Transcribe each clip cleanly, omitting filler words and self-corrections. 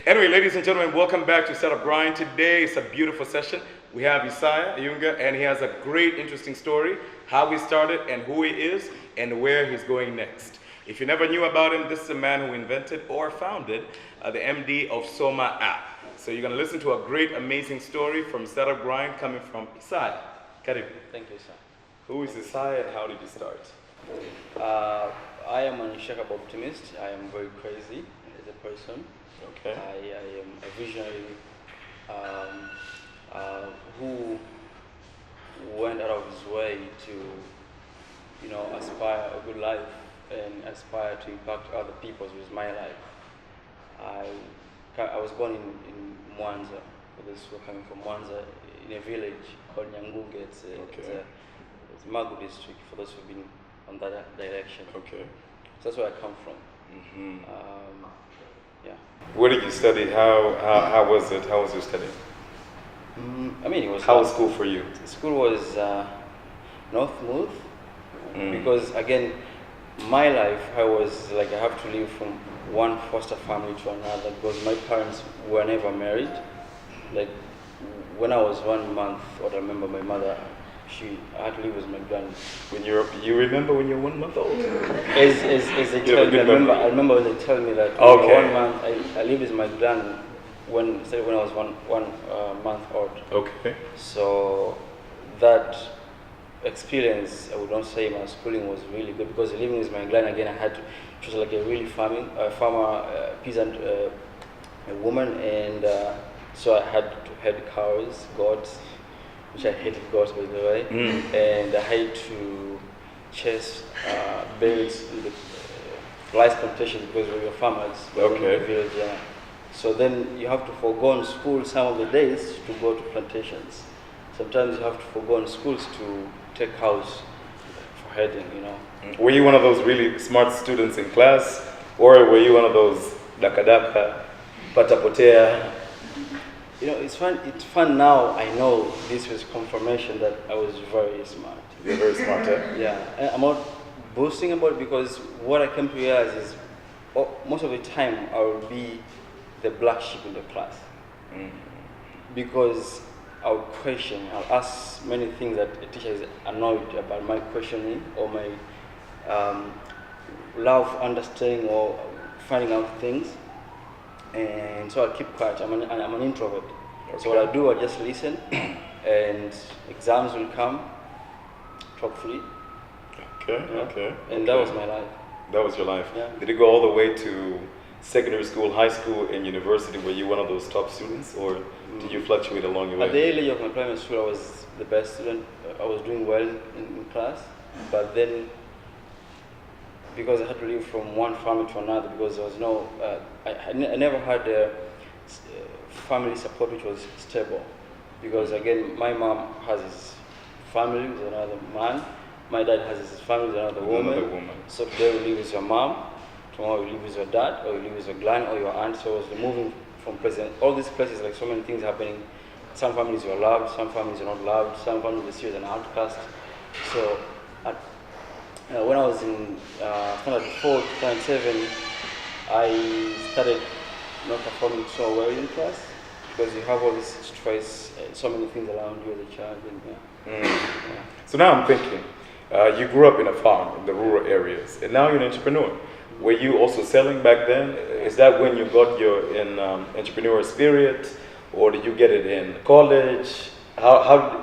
Anyway, ladies and gentlemen, welcome back to Set Up Grind. Today it's a beautiful session. We have Isaya Yunge, and he has a great, interesting story, how he started and who he is and where he's going next. If you never knew about him, this is a man who invented or founded the MD of Soma App. So you're going to listen to a great, amazing story from Set Up Grind coming from Isaya. Karibu. Thank you, sir. Who is Isaya and how did you start? I am an unshakable optimist. I am very crazy as a person. Okay. I am a visionary who went out of his way to, aspire a good life and aspire to impact other people with my life. I was born in Mwanza. For those who are coming from Mwanza, in a village called Nyanguge. It's Magu district, for those who've been on that direction. Okay. So that's where I come from. Mm-hmm. Yeah. Where did you study? How was it? How was your study? It was. How was school for you? School was not smooth because again, my life I have to live from one foster family to another because my parents were never married. Like when I was 1 month old, I remember my mother. I had to live with my grand. You remember when you were 1 month old? As they tell me, I remember when they tell me that 1 month I lived with my grand when I was one month old. Okay. So that experience, I would not say my schooling was really good because living with my grand again, it was like a really farmer, peasant woman, and so I had to head cows, goats, which I hated goats by the way, and I had to chase birds in the rice plantations because we were farmers in the village. Yeah. So then you have to forgo on school some of the days to go to plantations. Sometimes you have to forgo on schools to take cows for herding, Were you one of those really smart students in class, or were you one of those dakadaka, patapotea? It's fun now. I know this was confirmation that I was very smart. You're very smart, eh? Yeah, and I'm not boasting about it because what I came to realize is most of the time I will be the black sheep in the class. Because I'll ask many things that a teacher is annoyed about my questioning or my love of understanding or finding out things. And so I keep quiet. I'm an introvert. Okay. So what I do, I just listen, and exams will come, talk free. Okay. And that was my life. That was your life. Yeah. Did it go all the way to secondary school, high school, and university? Were you one of those top students, or did you fluctuate along your way? At the early of my primary school, I was the best student. I was doing well in class, but then because I had to live from one family to another, because there was no, I never had a family support which was stable. Because again, my mom has his family with another man, my dad has his family with another woman. So today you live with your mom, tomorrow you live with your dad, or you live with your grand or your aunt. So it's moving from places. All these places, like so many things happening. Some families you're loved, some families you're not loved, some families they see you as an outcast. So when I was in standard 4, 2007, I started not performing so well in class because you have all this stress, so many things around you as a child. And, So now I'm thinking, you grew up in a farm in the rural areas, and now you're an entrepreneur. Were you also selling back then? Is that when you got your entrepreneurial spirit, or did you get it in college?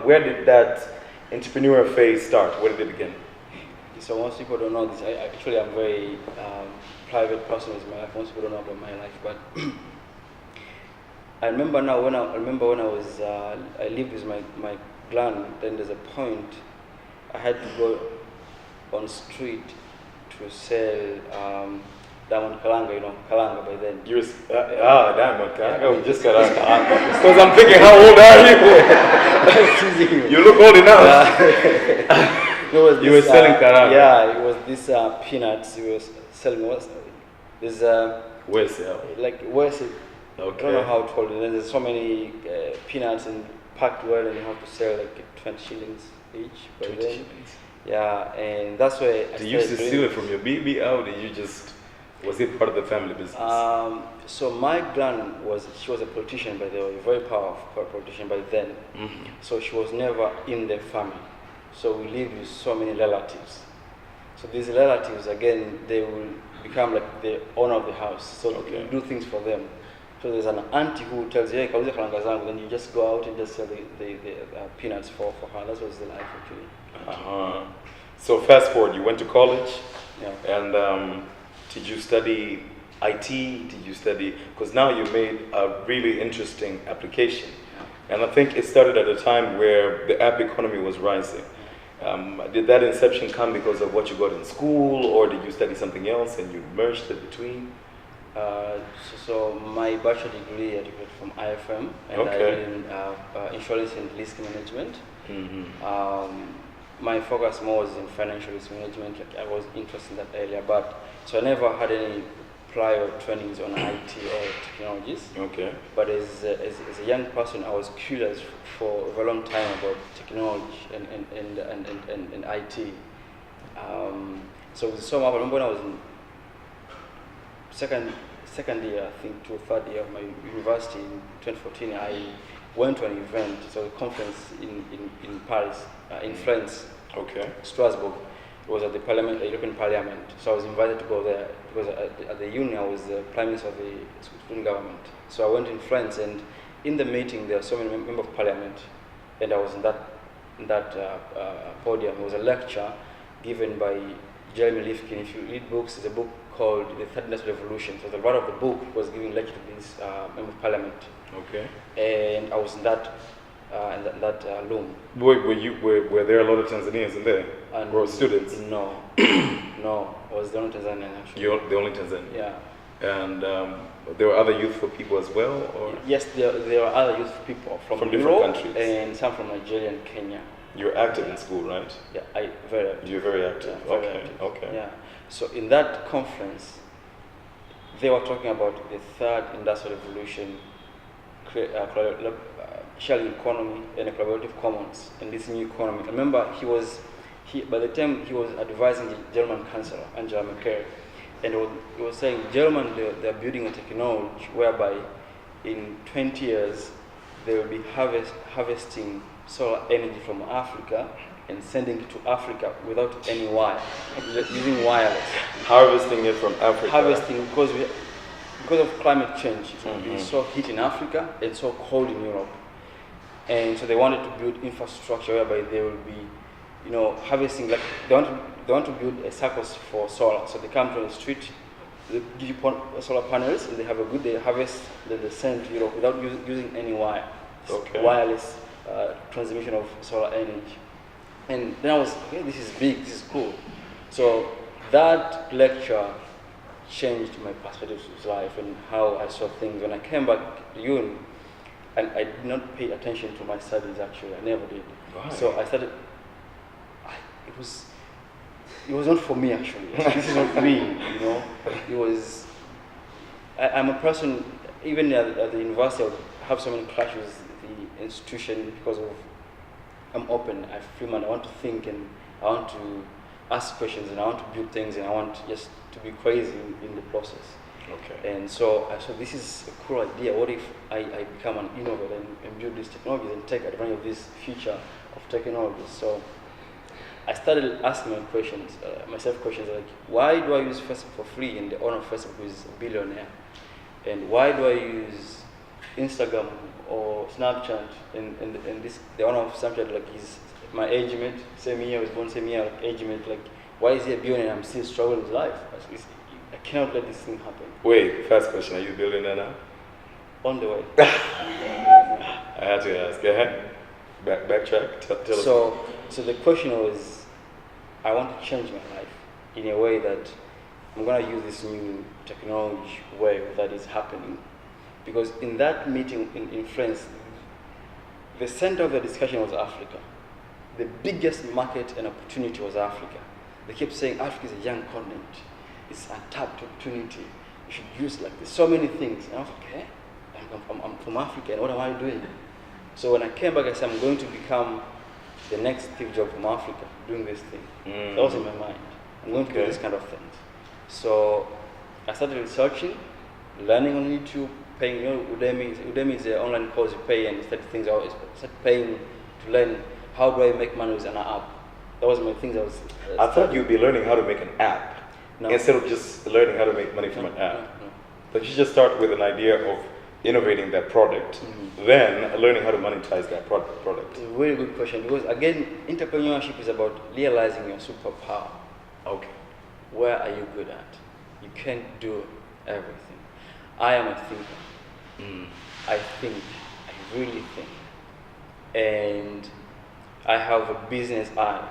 Where did that entrepreneurial phase start? Where did it begin? So most people don't know this. Actually, I'm very private person with my life. Most people don't know about my life, but I remember now when I was I lived with my grand. Then there's a point I had to go on street to sell Diamond Kalanga. Kalanga by then. Diamond Kalanga. Just Kalanga. Because I'm thinking, how old are you? You look old enough. You were selling karanga. Yeah, it was this peanuts. You were selling this Where's it? Okay. I don't know how to hold it. And there's so many peanuts and packed well, and you have to sell like 20 shillings each. 20 shillings. Yeah, and that's where you used to steal it from your BB out, and you just Was it part of the family business? So my gran she was a politician by the way, very powerful politician by then. Mm-hmm. So she was never in the family. So we lived with so many relatives. So these relatives, again, they will become like the owner of the house. So Okay. you do things for them. So there's an auntie who tells you, hey, kauze karanga zangu, then you just go out and just sell the peanuts for her. That was the life actually. Uh-huh. So fast forward, you went to college, Yeah. and did you study IT? Did you study, because now you made a really interesting application. And I think it started at a time where the app economy was rising. Did that inception come because of what you got in school, or did you study something else and you merged it between? So my bachelor degree I did from IFM, and I Okay. did in insurance and risk management. Mm-hmm. My focus more was in financial risk management. Like I was interested in that earlier, but so I never had any prior trainings on IT or technologies. Okay. But as a young person, I was curious for a very long time about technology and IT. So with Soma, I remember when I was in second year, I think, to third year of my university in 2014, I went to an event, so a conference in Paris, in France, Okay. Strasbourg. It was at the Parliament, the European Parliament. So I was invited to go there because at the uni I was the Prime Minister of the student government. So I went in France, and in the meeting there were so many members of Parliament, and I was in that podium. It was a lecture given by Jeremy Lifkin. If you read books, there's a book called The Third Industrial Revolution. So the writer of the book was giving lecture to this member of Parliament, Okay. and I was in that room. Were there a lot of Tanzanians in there? And Or students? No, no, I was the only Tanzanian actually. You're the only Tanzanian? Yeah. And there were other youthful people as well? Or? Yes, there are other youth people from different Europe countries? and some from Nigeria and Kenya. You're active in school, right? Yeah, very active. You're very active. Yeah, very Okay. active. Okay. Yeah. So in that conference, they were talking about the third industrial revolution, sharing economy and a collaborative commons in this new economy. Remember, by the time he was advising the German Chancellor Angela Merkel, and he was saying German they're building a technology whereby in 20 years they will be harvesting solar energy from Africa and sending it to Africa without any wire, using wireless. Harvesting it from Africa. Harvesting because of climate change. It will be so heat in Africa and so cold in Europe. And so they wanted to build infrastructure whereby they will be, harvesting, like they want to build a circus for solar. So they come to the street, they give you solar panels, and they have a good day harvest, then they send to Europe without using any wire. Okay. Wireless transmission of solar energy. And then I was, okay, this is big, this is cool. So that lecture changed my perspective of life and how I saw things. When I came back to uni, and I did not pay attention to my studies actually, I never did. Why? So I started, it was not for me actually. This is not me, It was, I'm a person, even at the university, I would have so many clashes with the institution because of, I'm open, I'm free man, I want to think and I want to ask questions and I want to build things and I want just to be crazy in the process. Okay. And so I thought this is a cool idea. What if I become an innovator and build these technologies and take advantage of this future of technologies? So I started asking myself questions like, why do I use Facebook for free and the owner of Facebook is a billionaire? And why do I use Instagram or Snapchat and the owner of Snapchat, like, he's my age mate, same year, I was born same year, like, age mate, like, why is he a billionaire and I'm still struggling with life? I cannot let this thing happen. Wait, first question, are you building that now? On the way. I had to ask. Go ahead. Backtrack. Tell us. So the question was, I want to change my life in a way that I'm going to use this new technology way that is happening. Because in that meeting in France, the center of the discussion was Africa. The biggest market and opportunity was Africa. They kept saying Africa is a young continent. It's untapped opportunity. You should use like this. So many things. And I was like, okay, I'm from Africa, and what am I doing? So when I came back, I said, I'm going to become the next Steve Jobs from Africa, doing this thing. That was in my mind. I'm going to do this kind of things. So I started researching, learning on YouTube, paying. Udemy is an online course you pay and start things out. I started paying to learn how do I make money with an app. That was my things I was. I thought you'd be learning how to make an app instead of just learning how to make money from an app. No. But you just start with an idea of innovating that product, then learning how to monetize that product. It's a very good question because again, entrepreneurship is about realizing your superpower. Okay. Where are you good at? You can't do everything. I am a thinker. I think. I really think. And I have a business eye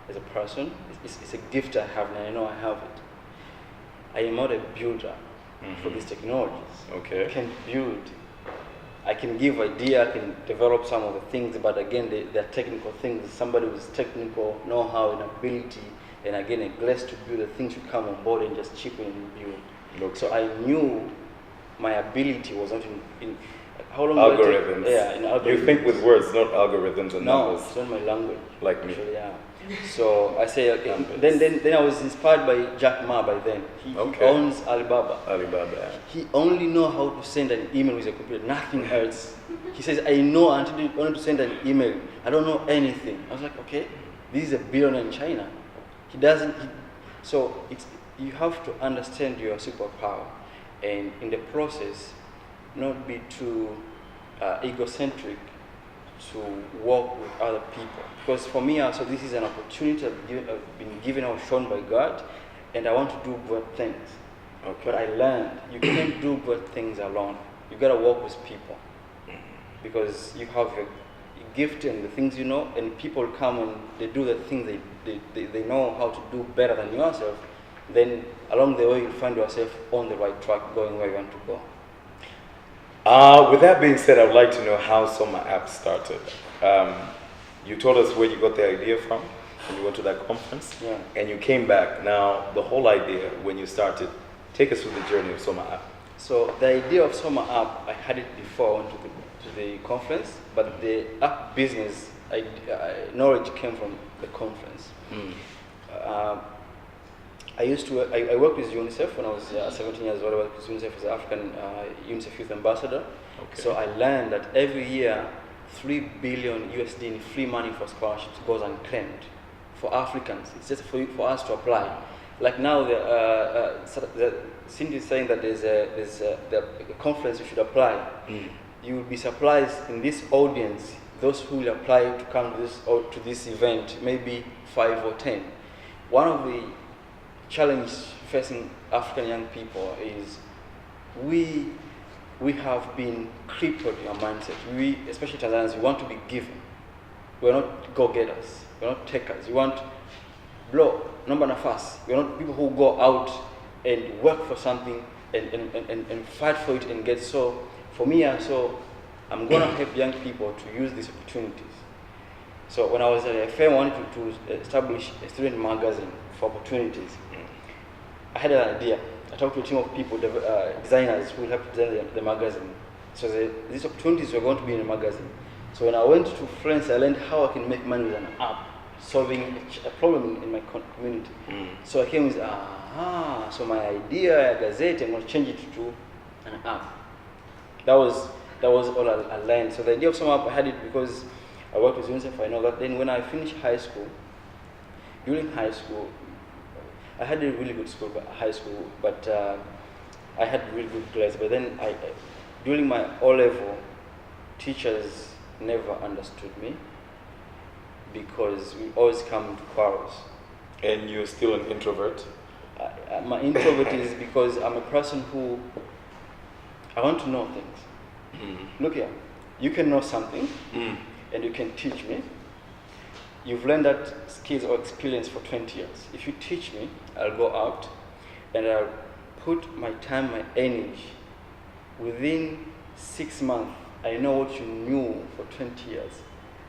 as a person. It's a gift I have and I know I have it. I am not a builder for these technologies. Okay. I can build. I can give idea, I can develop some of the things, but again, they're technical things. Somebody with technical know-how and ability, and again, a glass to build, the things should come on board and just chip in and build. Okay. So I knew my ability was not in how long algorithms. In algorithms. You think with words, not algorithms and no, numbers. it's not my language. Like me. Actually, yeah. So I say, okay. Then I was inspired by Jack Ma by then. He owns Alibaba. Alibaba. He only know how to send an email with a computer, nothing else. He says, I know until you want to send an email. I don't know anything. I was like, okay, this is a billionaire in China. He doesn't. So you have to understand your superpower, and in the process, not be too egocentric to work with other people. Because for me also, this is an opportunity I've been given or shown by God, and I want to do good things. Okay. But I learned you can't do good things alone. You gotta work with people, because you have a gift and the things you know, and people come and they do the things they know how to do better than yourself. Then along the way, you find yourself on the right track, going where you want to go. With that being said, I would like to know how Soma Apps started. You told us where you got the idea from when you went to that conference, and you came back. Now, the whole idea when you started, take us through the journey of Soma App. So the idea of Soma App, I had it before I went to the conference, but the app business knowledge came from the conference. I worked with UNICEF when I was 17 years old. I worked with UNICEF as an African UNICEF Youth Ambassador. Okay. So I learned that every year, $3 billion USD in free money for scholarships goes unclaimed for Africans. It's just for us to apply. Like now, Cindy is saying that there's a conference you should apply. You will be surprised in this audience, those who will apply to come to this event, maybe 5 or 10. One of the challenges facing African young people is we have been crippled in our mindset. We, especially Tanzanians, we want to be given. We're not go-getters. We're not takers. We want blow, number nafas. We're not people who go out and work for something and fight for it and get. So for me, I'm going to help young people to use these opportunities. So when I was at FA, I wanted to establish a student magazine for opportunities. I had an idea. I talked to a team of people, designers who will help design the magazine. So these opportunities were going to be in a magazine. So when I went to France, I learned how I can make money with an app, solving a problem in my community. So I came with, so my idea, a gazette, I'm going to change it to an app. That was all I learned. So the idea of Soma App, I had it because I worked with UNICEF, I know that. Then when I finished high school, during high school, I had a really good high school, but I had really good grades. But then during my O-level, teachers never understood me because we always come to quarrels. And you're still an introvert? My introvert is because I'm a person who, I want to know things. Look here, you can know something and you can teach me. You've learned that skills or experience for 20 years. If you teach me, I'll go out and I'll put my time, my energy. Within 6 months, I know what you knew for 20 years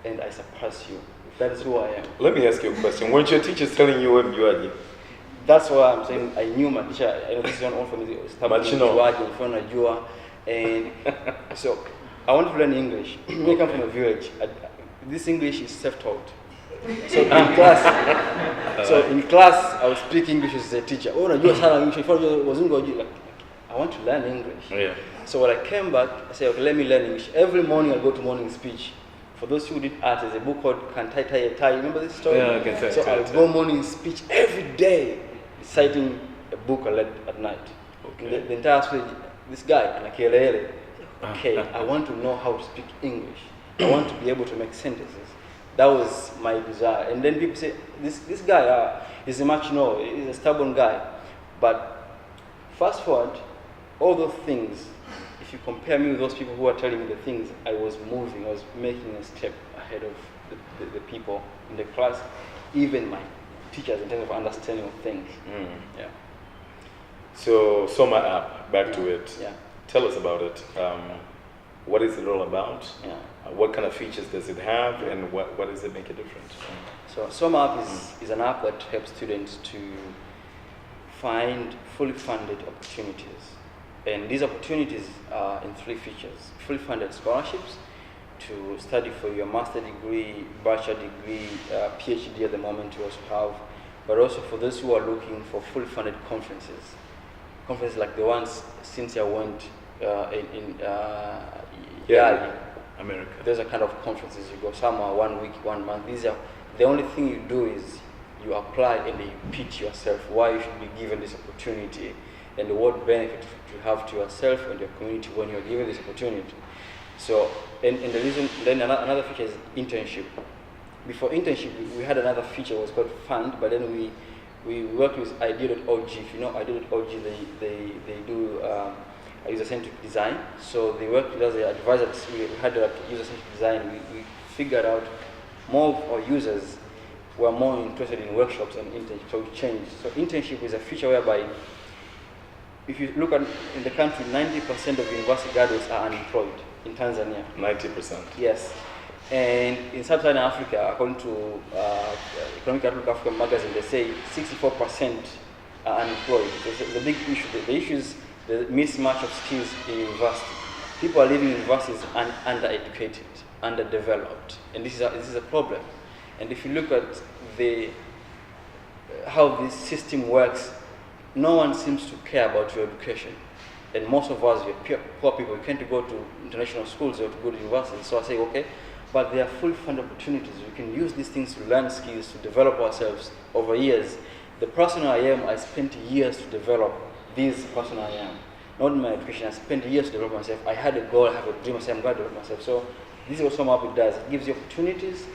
and I surpass you. That is who I am. Let me ask you a question. Weren't your teachers telling you when you are? That's why I'm saying I knew my teacher. I know this is not all for me. And so I want to learn English. I come from a village. This English is self-taught. So in class, I was speaking English as a teacher. Oh, unajua sana English. Wazungu wajui. Like, I want to learn English. Yeah. So when I came back, I said, okay, let me learn English. Every morning I go to morning speech. For those who did art, there's a book called Can Tai Tai a Tie. Remember this story? Yeah, I can tell. So I go morning speech every day, reciting a book I read at night. Okay. The entire speech, this guy, Anakelele, okay, I want to know how to speak English. I want to be able to make sentences. That was my desire. And then people say, this guy is a much, he's a stubborn guy. But fast forward, all those things, if you compare me with those people who are telling me the things, I was moving, I was making a step ahead of the people in the class, even my teachers in terms of understanding of things. Yeah. So Soma app, back to it. Yeah. Tell us about it. What is it all about? Yeah. What kind of features does it have, and what does it make a difference? So Soma App is an app that helps students to find fully funded opportunities. And these opportunities are in three features: fully funded scholarships to study for your master degree, bachelor degree, PhD at the moment you also have, but also for those who are looking for fully funded conferences. Conferences like the ones Cynthia went in Yale. America. Those are kind of conferences you go. Some are 1 week, 1 month. These are, the only thing you do is you apply and you pitch yourself why you should be given this opportunity and what benefit you have to yourself and your community when you're given this opportunity. So, and the reason, then another feature is internship. Before internship, we had another feature, it was called fund, but then we worked with idea.org. If you know idea.org, they do user-centric design. So they worked with us, they advised us, we had user-centric design. We figured out more of our users were more interested in workshops and internships, so we changed. So internship is a feature whereby, if you look at in the country, 90% of university graduates are unemployed in Tanzania. 90%. Yes. And in Sub-Saharan Africa, according to Economic Outlook Africa magazine, they say 64% are unemployed. It's a big issue. The issue is the mismatch of skills in university. People are leaving universities undereducated, underdeveloped, and this is a problem. And if you look at how this system works, no one seems to care about your education. And most of us, we're poor people, we can't go to international schools or to go to universities. So I say, okay, but there are fully funded opportunities. We can use these things to learn skills, to develop ourselves over years. The person I am, I spent years to develop this person I am. Not in my education, I spent years to develop myself. I had a goal, I have a dream, I say I'm going to develop myself. So this is what Soma Apps does. It gives you opportunities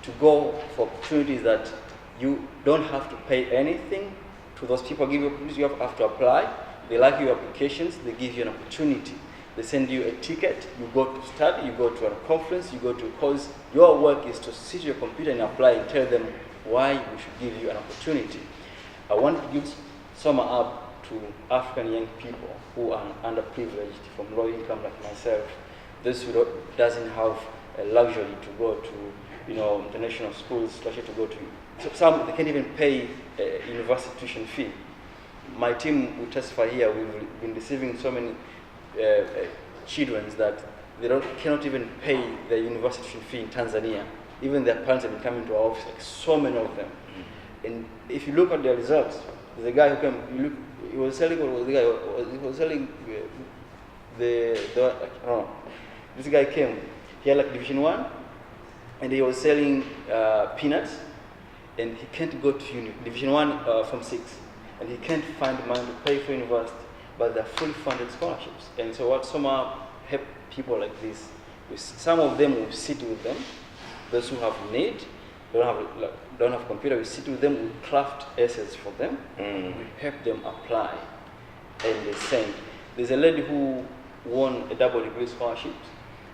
to go for opportunities that you don't have to pay anything to those people. Give you opportunities, you have to apply. They like your applications, they give you an opportunity. They send you a ticket, you go to study, you go to a conference, you go to a course. Your work is to sit at your computer and apply and tell them why we should give you an opportunity. I want to give Soma App to African young people who are underprivileged, from low income like myself, those who doesn't have a luxury to go to, international schools, luxury to go to. So some, they can't even pay a university tuition fee. My team will testify here, we've been receiving so many children that they cannot even pay their university tuition fee in Tanzania. Even their parents have been coming to our office, like so many of them. And if you look at their results, there's a guy who came, he was selling, what was the guy? He was selling I don't know. This guy came, he had like Division 1, and he was selling peanuts, and he can't go to Division 1 from 6, and he can't find money to pay for university, but they're fully funded scholarships. And so what Soma help people like this, some of them will sit with them, those who have need, don't have computer, we sit with them, we craft essays for them, we help them apply, and they send. There's a lady who won a double degree scholarship,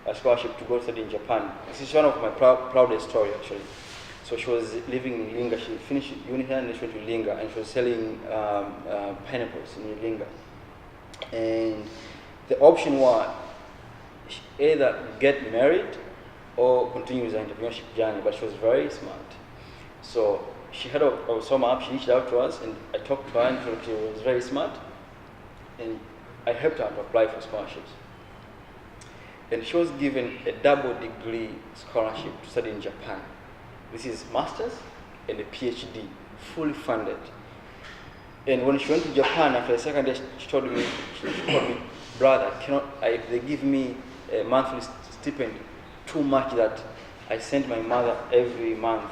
a scholarship to go study in Japan. This is one of my proudest stories actually. So she was living in Linga, she finished uni here and then she went to Linga, and she was selling pineapples in Linga. And the option was either get married or continue with her entrepreneurship journey, but she was very smart. So she had a Soma App, she reached out to us, and I talked to her, and she was very smart, and I helped her to apply for scholarships. And she was given a double degree scholarship to study in Japan. This is master's and a PhD, fully funded. And when she went to Japan after the second day, she told me, brother, if they give me a monthly stipend too much that I send my mother every month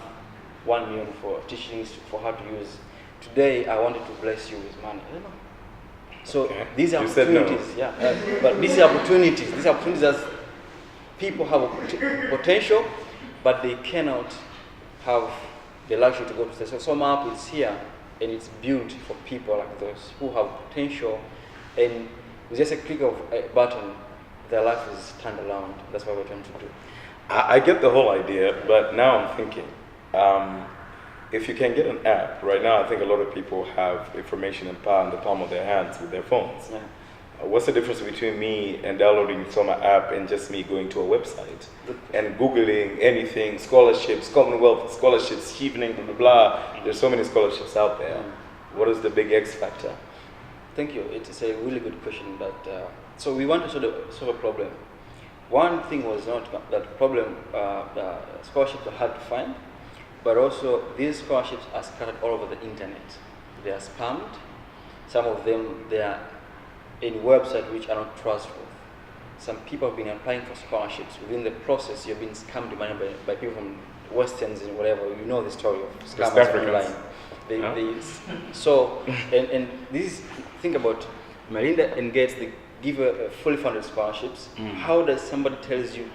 1 million for teaching for her to use. Today I wanted to bless you with money. I don't know. So okay. These are you opportunities, no. Yeah. But these are opportunities that people have a potential, but they cannot have the luxury to go to. So SomaApps is here, and it's built for people like those who have potential, and with just a click of a button, their life is turned around. That's what we're trying to do. I get the whole idea, but now I'm thinking, if you can get an app, right now I think a lot of people have information and power in the palm of their hands with their phones. Yeah. What's the difference between me and downloading Soma app and just me going to a website and Googling anything, scholarships, Commonwealth scholarships, evening, blah, blah, blah. There's so many scholarships out there. What is the big X factor? Thank you. It's a really good question. So we want to solve a problem. One thing was not that problem, scholarships are hard to find, but also these scholarships are scattered all over the internet. They are spammed. Some of them, they are in websites which are not trustworthy. Some people have been applying for scholarships. Within the process, you're being scammed money by people from Westerns and whatever. You know the story of scammers online. And this, think about Melinda and Gates, they give a fully funded scholarships. How does somebody tells you,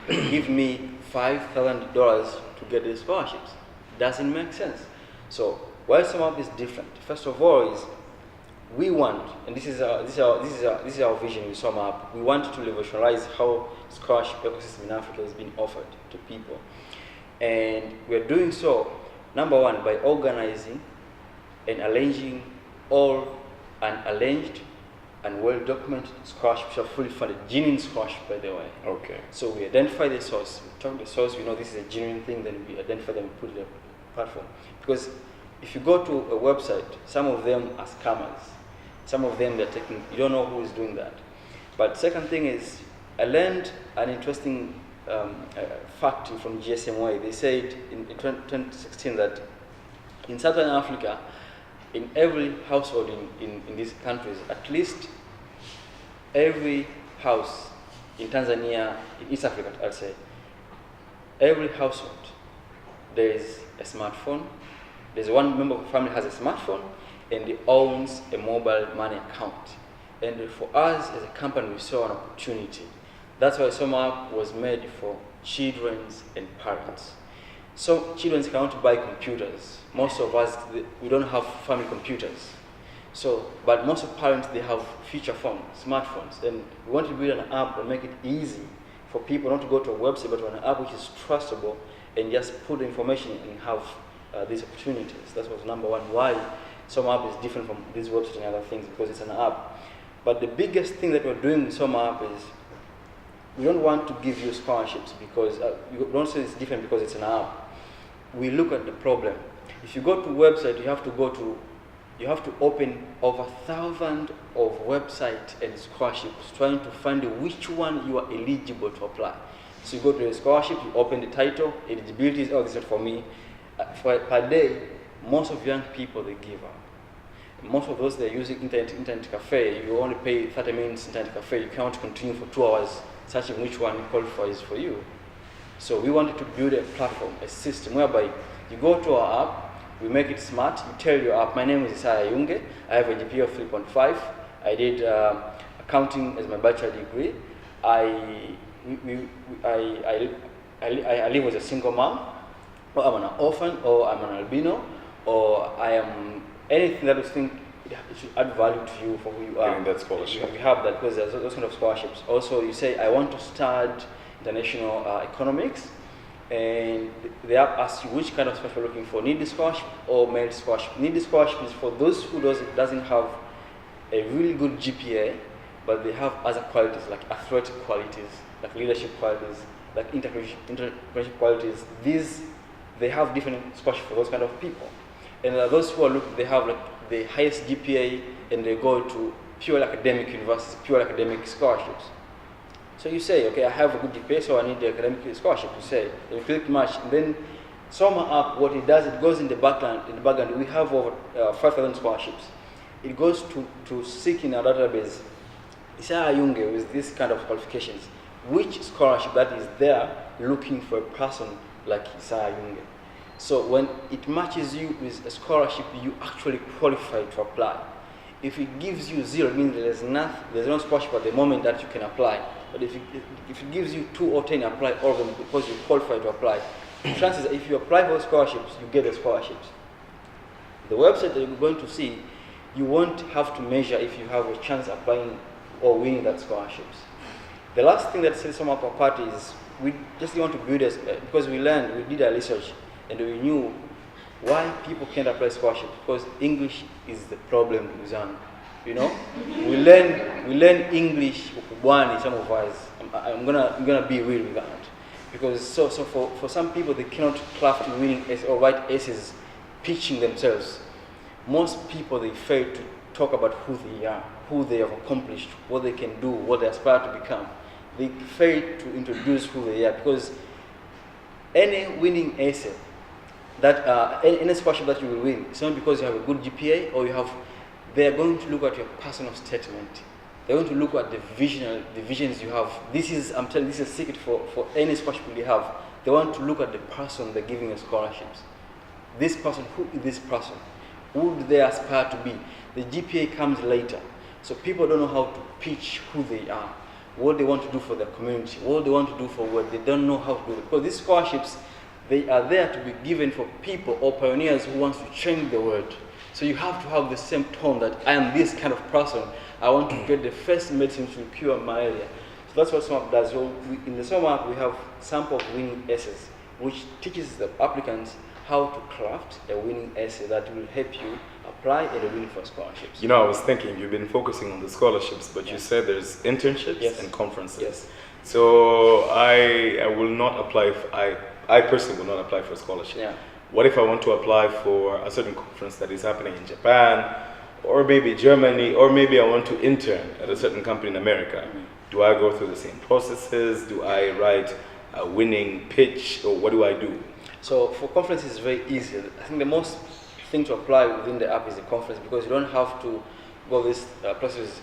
give me $5,000 to get these scholarships? Doesn't make sense. So why SomaApps is different? First of all, is we want, and this is our vision with SomaApps. We want to revolutionize how scholarship ecosystem in Africa is being offered to people, and we are doing so, number one, by organizing and arranging all arranged and well-documented scholarships are fully funded, genuine scholarship, by the way. Okay. So we identify the source, we talk the source, we know this is a genuine thing, then we identify them and put it on the platform. Because if you go to a website, some of them are scammers. Some of them they're taking, you don't know who is doing that. But second thing is, I learned an interesting fact from GSMY. They said in 2016 that in Southern Africa, in every household in these countries, at least every house in Tanzania, in East Africa, I'd say, every household, there is a smartphone. There's one member of the family has a smartphone, and he owns a mobile money account. And for us as a company, we saw an opportunity. That's why SomaApps was made for children and parents. So children cannot buy computers. Most of us, we don't have family computers. So, but most of parents, they have feature phones, smartphones. And we want to build an app and make it easy for people not to go to a website, but to an app which is trustable, and just put the information and have these opportunities. That was number one, why SomaApps is different from these websites and other things, because it's an app. But the biggest thing that we're doing with SomaApps is we don't want to give you scholarships because we don't say it's different because it's an app. We look at the problem. If you go to a website, you have to open over 1,000 of websites and scholarships trying to find which one you are eligible to apply. So you go to a scholarship, you open the title, eligibility is, oh, this is for me. Per day, most of young people, they give up. Most of those, they're using internet cafe. You only pay 30 minutes internet cafe. You cannot continue for 2 hours searching which one qualifies for you. So we wanted to build a platform, a system whereby you go to our app, we make it smart. You tell your app, my name is Isaya Yunge. I have a GPA of 3.5. I did accounting as my bachelor degree. I live as a single mom, or I'm an orphan, or I'm an albino, or I am anything that you think it should add value to you for who you are. Getting that scholarship. We have that because there's those kind of scholarships. Also, you say, I want to start international economics, and the app asks you which kind of scholarship you're looking for. Need the scholarship or merit scholarship? Need the scholarship is for those who doesn't have a really good GPA, but they have other qualities like athletic qualities, like leadership qualities, like entrepreneurship qualities. They have different scholarships for those kind of people. And those who are looking, they have like the highest GPA, and they go to pure academic universities, pure academic scholarships. So you say, okay, I have a good GPA, so I need the academic scholarship. You say, and you click match, and then Soma App, what it does, it goes in the background. We have over 5,000 scholarships. It goes to seek in our database, Isaya Yunge with this kind of qualifications, which scholarship that is there looking for a person like Isaya Yunge. So when it matches you with a scholarship, you actually qualify to apply. If it gives you 0, it means there's no scholarship at the moment that you can apply. But if it gives you 2 or 10, apply all of them because you qualify to apply. Chances are if you apply for scholarships, you get the scholarships. The website that you're going to see, you won't have to measure if you have a chance applying or winning that scholarships. The last thing that sets Soma App apart is we just want to build this because we did our research and we knew why people can't apply scholarships, because English is the problem, Luzan. You know, we learn English ukubwani, some of us. I'm gonna be real with that, because so for some people they cannot craft winning essays or write essays pitching themselves. Most people they fail to talk about who they are, who they have accomplished, what they can do, what they aspire to become. They fail to introduce who they are, because any winning essay that any scholarship that you will win, it's not because you have a good GPA or they are going to look at your personal statement. They're going to look at the visions you have. I'm telling you, this is a secret for any scholarship you have. They want to look at the person they're giving a scholarships. This person, who is this person? Who do they aspire to be? The GPA comes later. So people don't know how to pitch who they are, what they want to do for their community, what they want to do for work. They don't know how to do it. Because these scholarships, they are there to be given for people or pioneers who want to change the world. So you have to have the same tone that I am this kind of person. I want to get the first medicine to cure malaria. So that's what SomaApps does. So in the SomaApp, we have sample of winning essays, which teaches the applicants how to craft a winning essay that will help you apply and win for scholarships. You know, I was thinking you've been focusing on the scholarships, but you said there's internships and conferences. Yes. So I will not apply. I personally will not apply for a scholarship. Yeah. What if I want to apply for a certain conference that is happening in Japan, or maybe Germany, or maybe I want to intern at a certain company in America? Mm-hmm. Do I go through the same processes? Do I write a winning pitch, or what do I do? So for conferences, it's very easy. I think the most thing to apply within the app is the conference, because you don't have to go this process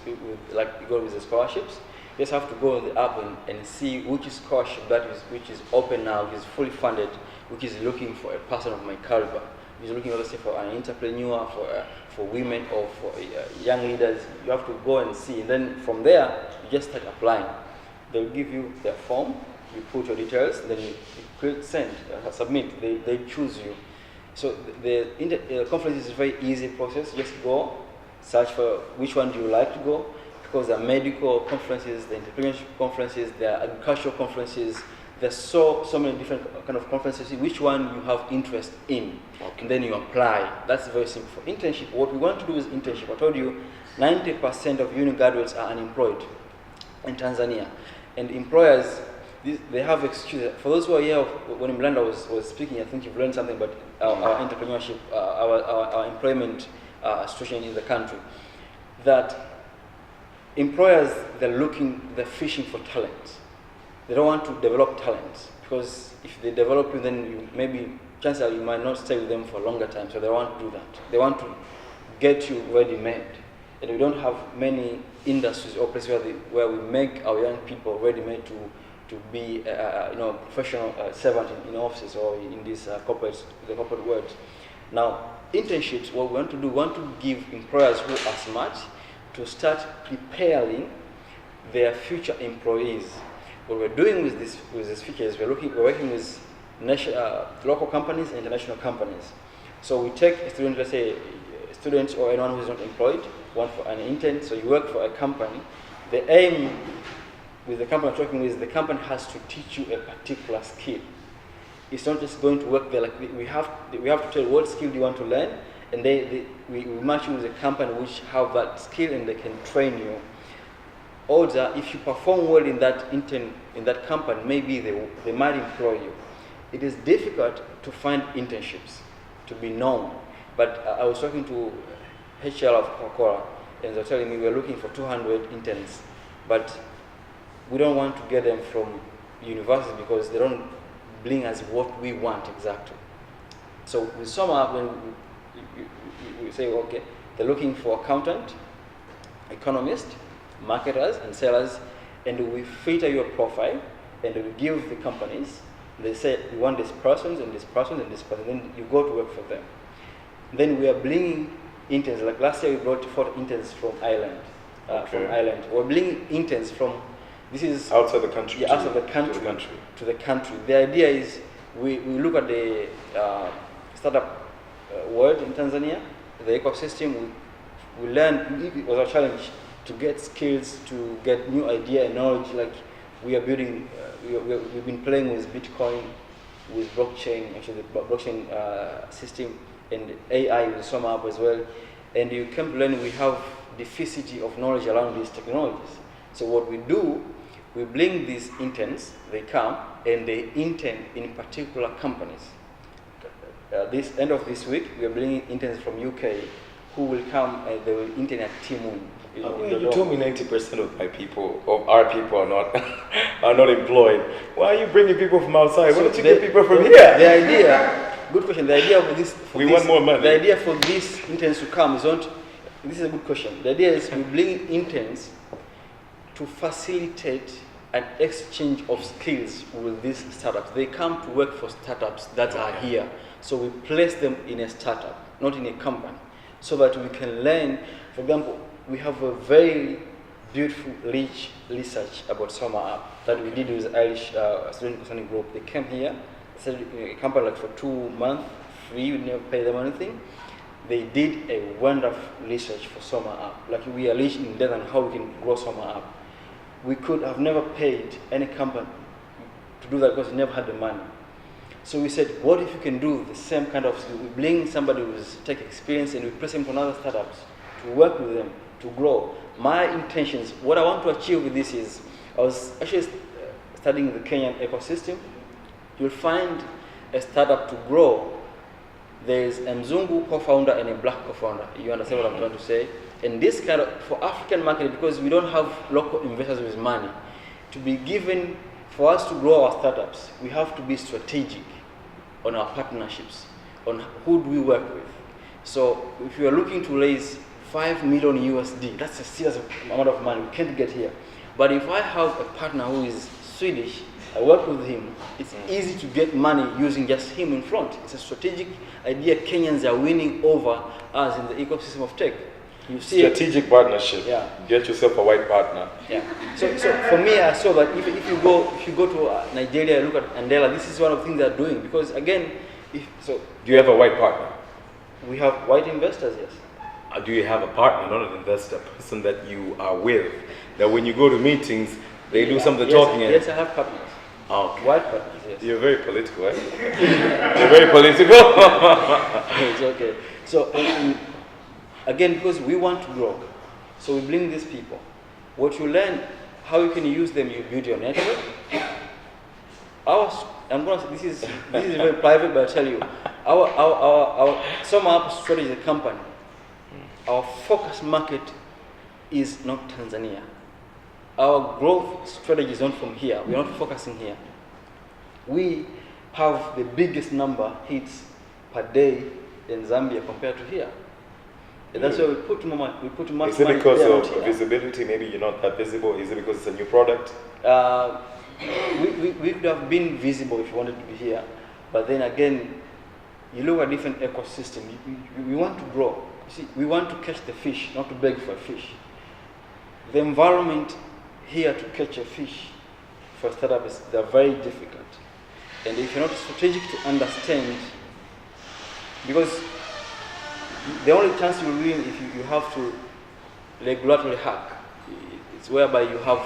like you go with the scholarships. You just have to go on the app and see which scholarship which is open now, which is fully funded, which is looking for a person of my caliber, which is looking, let's say, for an entrepreneur, for women, or for young leaders. You have to go and see, and then from there you just start applying. They'll give you their form, you put your details, then you click send, submit. They choose you. So the conference is a very easy process. Just go, search for which one do you like to go. Because there are medical conferences, the entrepreneurship conferences, there are agricultural conferences. There's so many different kind of conferences. Which one you have interest in, and then you apply. That's very simple. For internship, what we want to do is internship. I told you, 90% of uni graduates are unemployed in Tanzania, and employers they have excuses. For those who are here, when Mlanda was speaking, I think you've learned something about our entrepreneurship, our employment situation in the country. That employers, they're fishing for talent. They don't want to develop talent, because if they develop you, then maybe chances are you might not stay with them for a longer time. So they want to do that. They want to get you ready-made, and we don't have many industries or places where we make our young people ready-made to be professional servant in offices or in this the corporate world. Now, internships, what we want to do, we want to give employers who are smart to start preparing their future employees. What we're doing with this feature is we're working with local companies and international companies. So we take a student, let's say a student or anyone who's not employed, one for an intern. So you work for a company. The aim with the company I'm working with, the company has to teach you a particular skill. It's not just going to work there. Like we have to tell what skill do you want to learn, and we match you with a company which have that skill and they can train you. Or if you perform well in that company, maybe they might employ you. It is difficult to find internships to be known. But I was talking to HR of Coca-Cola, and they're telling me we're looking for 200 interns, but we don't want to get them from university because they don't bring us what we want exactly. So with Soma App, when we say, okay, they're looking for accountant, economist, marketers, and sellers, and we filter your profile, and we give the companies, they say, we want this person, and this person, and this person, then you go to work for them. Then we are bringing interns, like last year we brought 4 interns from Ireland. We're bringing interns from, this is outside the country. Yeah, outside the country. To the country. The idea is we look at the startup world in Tanzania, the ecosystem. We learn, it was a challenge to get skills, to get new idea and knowledge. Like we are building, we've been playing with Bitcoin, with blockchain, actually the blockchain system, and AI with Soma App as well. And you come to learn we have deficit of knowledge around these technologies. So what we do, we bring these interns, they come and they intern in particular companies. This end of this week, we are bringing interns from UK who will come and they will intern at Timun. You told me 90% of my people, of our people, are not are not employed. Why are you bringing people from outside? Why don't you get people from here? The idea, good question. The idea of this, want more money. The idea for these interns to come is not. This is a good question. The idea is we bring interns to facilitate an exchange of skills with these startups. They come to work for startups that are here. So we place them in a startup, not in a company, so that we can learn. For example, we have a very beautiful, rich research about Soma App that we did with Irish student consulting group. They came here, said a company like for 2 months, free, we never pay them anything. They did a wonderful research for Soma App. Like we are rich in depth on how we can grow Soma App. We could have never paid any company to do that because we never had the money. So we said, what if you can do the same kind of, we bring somebody with tech experience and we place them to another startups to work with them, to grow. My intentions, what I want to achieve with this is, I was actually studying the Kenyan ecosystem. You'll find a startup to grow. There is a Mzungu co-founder and a black co-founder. You understand what I'm trying to say? And this kind of, for African market, because we don't have local investors with money, to be given, for us to grow our startups, we have to be strategic on our partnerships, on who do we work with. So if you are looking to raise 5 million USD, that's a serious amount of money, we can't get here. But if I have a partner who is Swedish, I work with him, it's easy to get money using just him in front. It's a strategic idea. Kenyans are winning over us in the ecosystem of tech. You see strategic partnership. Yeah. Get yourself a white partner. Yeah. So for me, I saw that if you go to Nigeria, look at Andela, this is one of the things they're doing. Because again, do you have a white partner? We have white investors, yes. Do you have a partner, not an investor, a person that you are with, that when you go to meetings, they do some of the talking? Yes, I have partners. Okay. White partners, yes. You're very political, eh? You're very political. It's okay. So again, because we want to grow, so we bring these people. What you learn, how you can use them, you build your network. This is very private, but I tell you, our SomaApps strategy as a company, our focus market is not Tanzania. Our growth strategy is not from here. We're not focusing here. We have the biggest number hits per day in Zambia compared to here. And that's why we put more money. Is it because of visibility? Maybe you're not that visible. Is it because it's a new product? We could have been visible if you wanted to be here, but then again, you look at different ecosystem. We want to grow. You see, we want to catch the fish, not to beg for a fish. The environment here to catch a fish for startups, they're very difficult. And if you're not strategic to understand, because the only chance you will win if you have to regulatory hack. It's whereby you have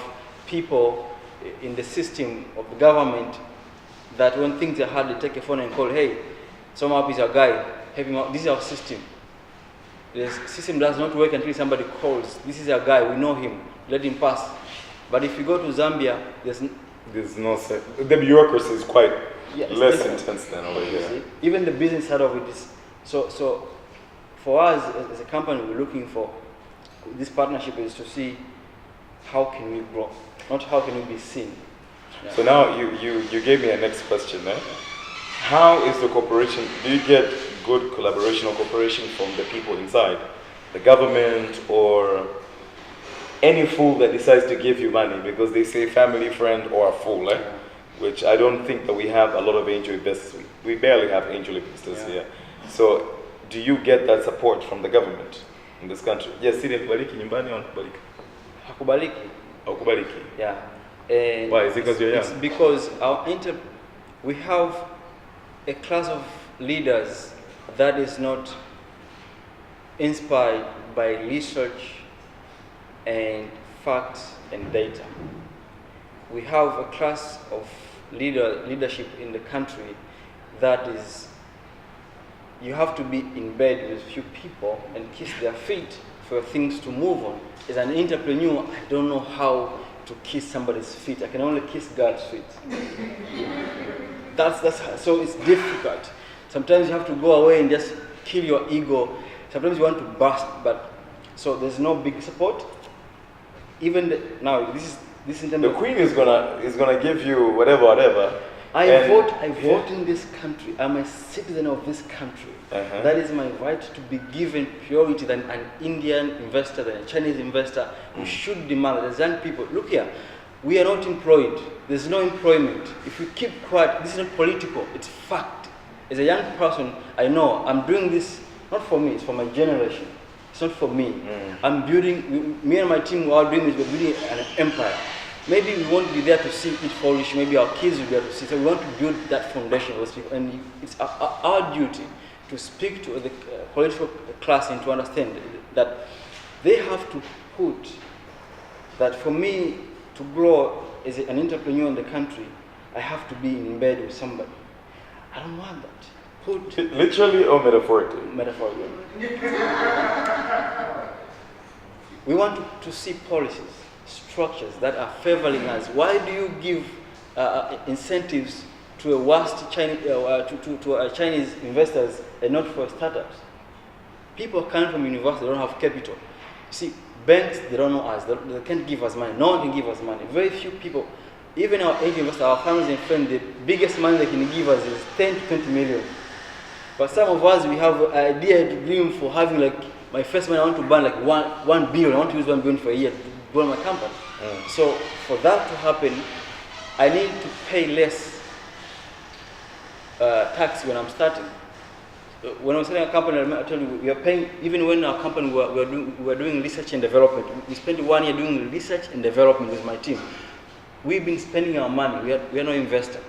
people in the system of the government that when things are hard, they take a phone and call, hey, SomaApps is our guy, help him out. This is our system. The system does not work until somebody calls. This is our guy, we know him, let him pass. But if you go to Zambia, there's no the bureaucracy is quite less different. Intense than over here. Even the business side of it is so. For us as a company, we're looking for this partnership is to see how can we grow, not how can we be seen. Yeah. So now you gave me a next question, eh? how is the cooperation? Do you get good collaboration or cooperation from the people inside, the government, or any fool that decides to give you money because they say family, friend, or a fool, eh? Which I don't think that we have a lot of angel investors. We barely have angel investors here. So, do you get that support from the government in this country? Yes, Sidi kubaliki nyumbani au kubaliki? Hakubaliki. Kubaliki. Yeah. Why? Is it because you're young? It's because we have a class of leaders that is not inspired by research and facts and data. We have a class of leadership in the country that is, you have to be in bed with few people and kiss their feet for things to move on. As an entrepreneur, I don't know how to kiss somebody's feet. I can only kiss God's feet. So it's difficult. Sometimes you have to go away and just kill your ego. Sometimes you want to burst, but so there's no big support. Even now, this is in the Queen is gonna give you whatever. I vote in this country. I'm a citizen of this country. That is my right to be given priority than an Indian investor, than a Chinese investor. We should demand that as young people, look here, we are not employed. There's no employment. If we keep quiet, this is not political, it's fact. As a young person, I know I'm doing this not for me, it's for my generation. It's not for me. I'm building, me and my team are doing this, we're building an empire. Maybe we won't be there to see it flourish, maybe our kids will be there to see. So we want to build that foundation for those people. And it's our duty to speak to the political class and to understand that they have to put that for me to grow as an entrepreneur in the country, I have to be in bed with somebody. I don't want that. Put literally or metaphorically? Metaphorically. We want to see policies, structures that are favoring us. Why do you give incentives to a worst Chinese to Chinese investors and not for startups? People come from university, they don't have capital. See, banks, they don't know us. They can't give us money. No one can give us money. Very few people, even our angel investors, our families and friends, the biggest money they can give us is 10 to 20 million. But some of us, we have an idea to dream for having like, my first money, I want to burn like 1 billion. I want to use 1 billion for a year to grow my company. So for that to happen, I need to pay less tax when I'm starting. When I was starting a company, I told you, we are paying, even when our company, we are doing research and development. We spent 1 year doing research and development with my team. We've been spending our money. We are no investor.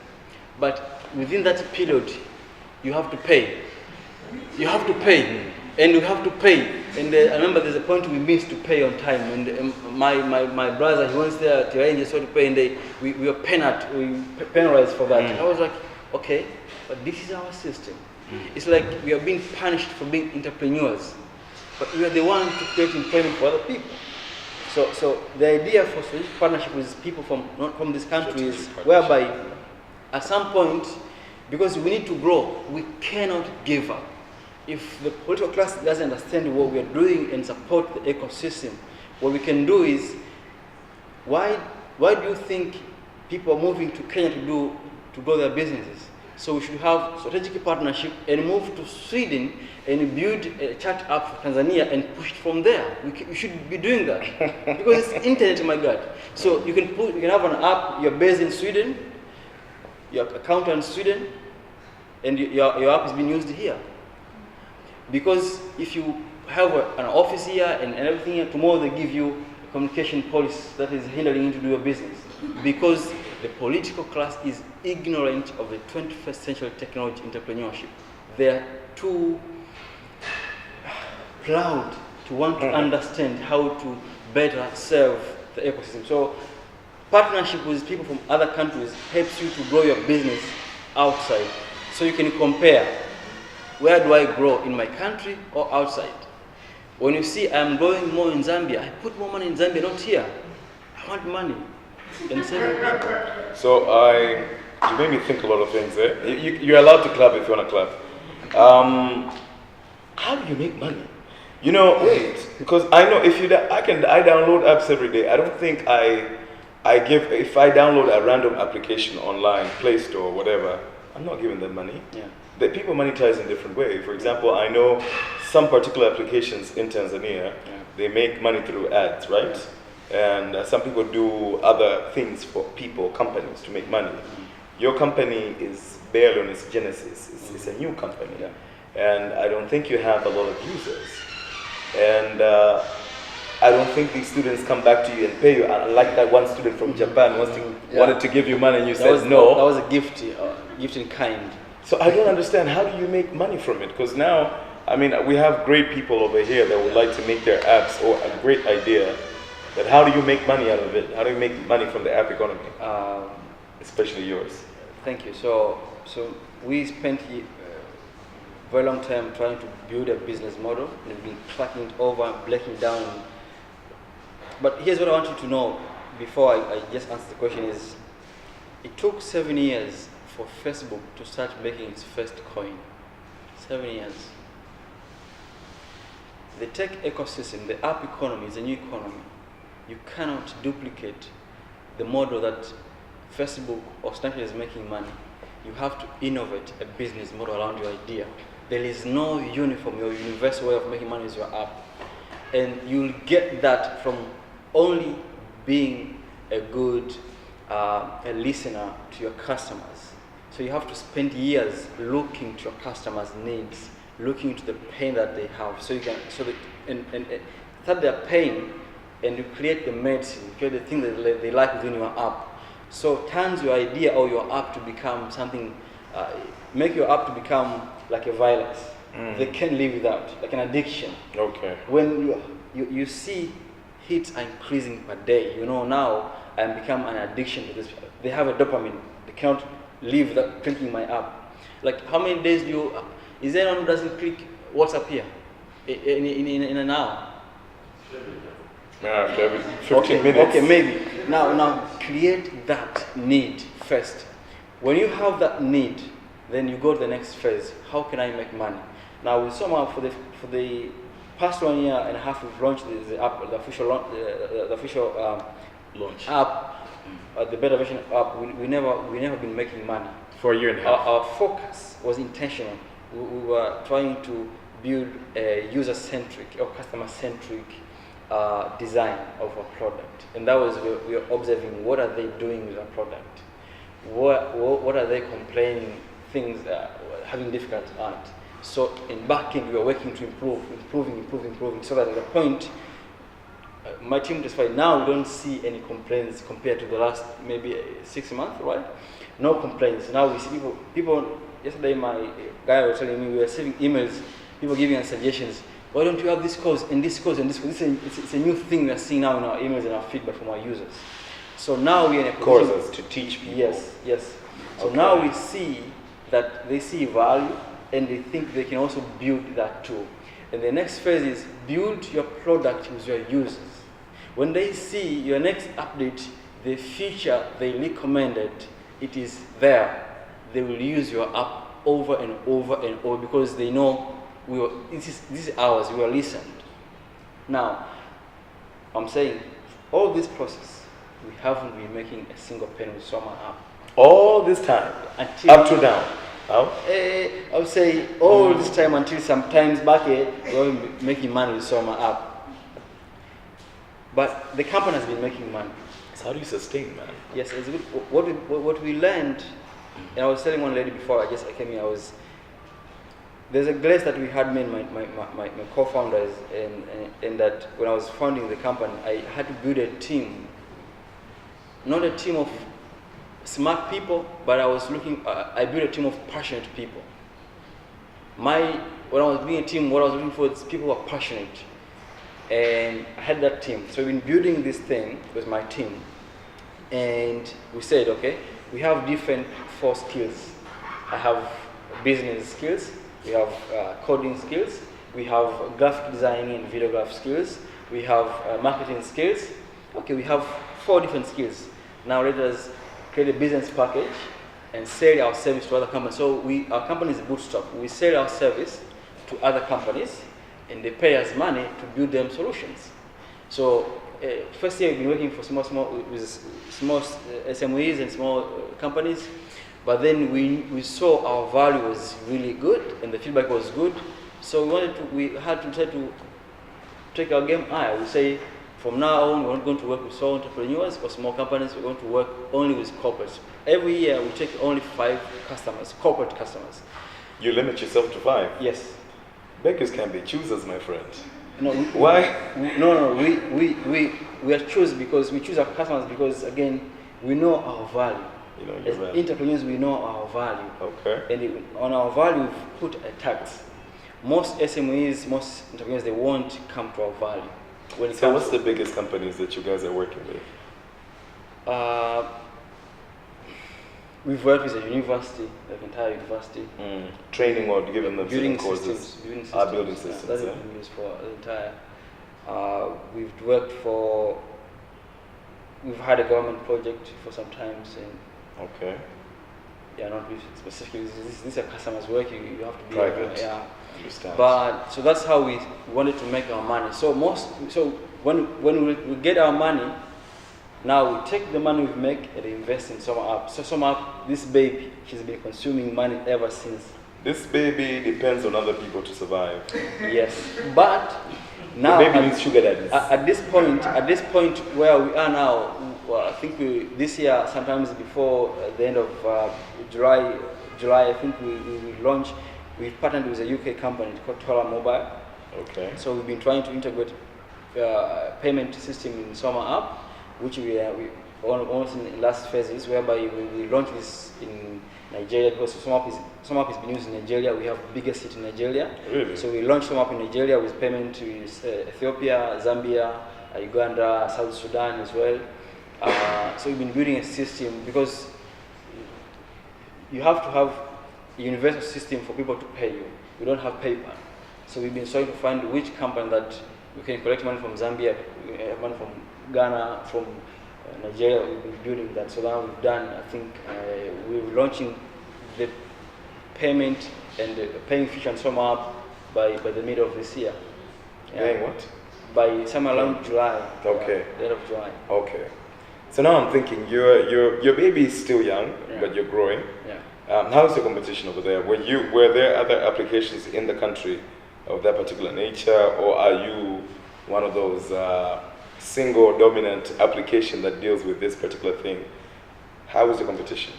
But within that period, you have to pay. You have to pay. And we have to pay. And I remember there's a point we missed to pay on time. And my brother, he went there to arrange so to pay, and we were penalized for that. I was like, okay, but this is our system. It's like we are being punished for being entrepreneurs, but we are the ones to create employment for other people. So the idea for strategic partnership with people not from this country is whereby at some point, because we need to grow, we cannot give up. If the political class doesn't understand what we are doing and support the ecosystem, what we can do is, why do you think people are moving to Kenya to grow their businesses? So we should have strategic partnership and move to Sweden and build a chat app for Tanzania and push it from there. We should be doing that because it's internet, my God. So you can have an app. You're based in Sweden, your account in Sweden, and your app is being used here. Because if you have an office here and everything here, tomorrow they give you a communication policy that is hindering you to do your business. Because the political class is ignorant of the 21st century technology entrepreneurship. They are too proud to want to understand how to better serve the ecosystem. So partnership with people from other countries helps you to grow your business outside. So you can compare, where do I grow, in my country or outside? When you see I'm growing more in Zambia, I put more money in Zambia, not here. I want money. And serving people. So you made me think a lot of things there. You're allowed to clap if you want to clap. How do you make money? You know, wait, because I know I download apps every day. I don't think if I download a random application online, Play Store, whatever, I'm not giving them money. Yeah. The people monetize in different way. For example, I know some particular applications in Tanzania, they make money through ads, right? And some people do other things for people, companies, to make money. Your company is barely on its genesis. It's a new company. And I don't think you have a lot of users. And I don't think these students come back to you and pay you. Like that one student from Japan wanted to give you money and you said no. That was a gift, gift in kind. So I don't understand, how do you make money from it? Because now, I mean, we have great people over here that would like to make their apps, or a great idea, but how do you make money out of it? How do you make money from the app economy? Especially yours. Thank you. So we spent very long time trying to build a business model, and we've been cracking it over, breaking down. But here's what I want you to know before I just answer the question is, it took 7 years for Facebook to start making its first coin. 7 years. The tech ecosystem, the app economy is a new economy. You cannot duplicate the model that Facebook or Snapchat is making money. You have to innovate a business model around your idea. There is no uniform or universal way of making money with your app. And you'll get that from only being a good a listener to your customers. So you have to spend years looking to your customers' needs, looking to the pain that they have. So you can, and that they're paying, and you create the medicine, you create the thing that they like within your app. So turns your idea or your app to become something, make your app to become like a virus. They can't live without, like an addiction. Okay. When you see hits are increasing per day, you know, now I become an addiction to this. They have a dopamine. They cannot live without clicking my app. Like, how many days do you, is there anyone who doesn't click WhatsApp here in an hour? Every 15 minutes. Okay, maybe. Now create that need first. When you have that need, then you go to the next phase. How can I make money? Now with Soma, for the past 1 year and a half, we've launched the app, the official launch app, the beta version app. We never been making money. For a year and a half. Our focus was intentional. We were trying to build a user-centric or customer-centric design of our product, and that was we were observing what are they doing with our product, what are they complaining, things having difficulty at. So in backend we were working to improving, so that at the point my team testified, now we don't see any complaints compared to the last maybe 6 months, right? No complaints. Now we see people. Yesterday my guy was telling me we were receiving emails, people giving us suggestions. Why don't you have this cause and this cause and this cause? It's a new thing we are seeing now in our emails and our feedback from our users. So now we are in a position courses to teach people. Yes. So now we see that they see value and they think they can also build that too. And the next phase is build your product with your users. When they see your next update, the feature they recommended, it is there. They will use your app over and over and over because they know this is ours, we were listened. Now, I'm saying, all this process, we haven't been making a single penny with Soma app. All this time? Until up to now? How? I would say all this time until sometimes back here, we haven't been making money with Soma app. But the company has been making money. So how do you sustain, man? Yes, it's good. What we learned, and I was telling one lady before I came here, there's a glass that we had made, my co-founders, and that when I was founding the company, I had to build a team. Not a team of smart people, but I built a team of passionate people. When I was building a team, what I was looking for is people who are passionate. And I had that team. So we've been building this thing with my team. And we said, okay, we have different 4 skills. I have business skills. We have coding skills, we have graphic designing and videograph skills, we have marketing skills. Okay, we have 4 different skills. Now let us create a business package and sell our service to other companies. So our company is bootstrap. We sell our service to other companies and they pay us money to build them solutions. So first year we've been working for small SMEs and small companies. But then we saw our value was really good and the feedback was good. So we had to try to take our game higher. We say, from now on, we're not going to work with sole entrepreneurs or small companies. We're going to work only with corporates. Every year, we take only 5 customers, corporate customers. You limit yourself to 5? Yes. Beggars can be choosers, my friend. No, why? We are choose because we choose our customers because, again, we know our value. You know your As value. entrepreneurs, we know our value. Okay. And on our value, we've put a tax. Most SMEs, most entrepreneurs, they won't come to our value. So what's the biggest companies that you guys are working with? We've worked with a university, the entire university. Training or giving them Building courses? systems. Building systems. Building systems, That's yeah. what we use for the entire. We've worked for. We've had a government project for some times, and Okay. yeah, not specifically. These are customers working. You have to be Private. Yeah. Understand. But so that's how we wanted to make our money. So when we get our money, now we take the money we make and invest in Soma Apps. So Soma Apps, this baby, she's been consuming money ever since. This baby depends on other people to survive. Yes, but now The baby needs sugar daddies. at this point where we are now, I think this year, sometimes before the end of July, I think we launch. We've partnered with a UK company called Salaam Mobile. Okay. So we've been trying to integrate payment system in Soma App, which we almost in last phases, whereby we launched this in Nigeria because Soma App is being used in Nigeria. We have the biggest hit in Nigeria. Really? So we launched Soma App in Nigeria with payment to Ethiopia, Zambia, Uganda, South Sudan as well. So we've been building a system because you have to have a universal system for people to pay you. We don't have PayPal. So we've been trying to find which company that we can collect money from Zambia, money from Ghana, from Nigeria. We've been building that. So now we've done, I think, we're launching the payment and the paying feature on Soma App by the middle of this year. Paying what? By somewhere around July. Okay. The end of July. Okay. So now I'm thinking, your baby is still young, Yeah. but you're growing. Yeah. How's the competition over there? Were there other applications in the country of that particular nature, or are you one of those single dominant application that deals with this particular thing? How is the competition?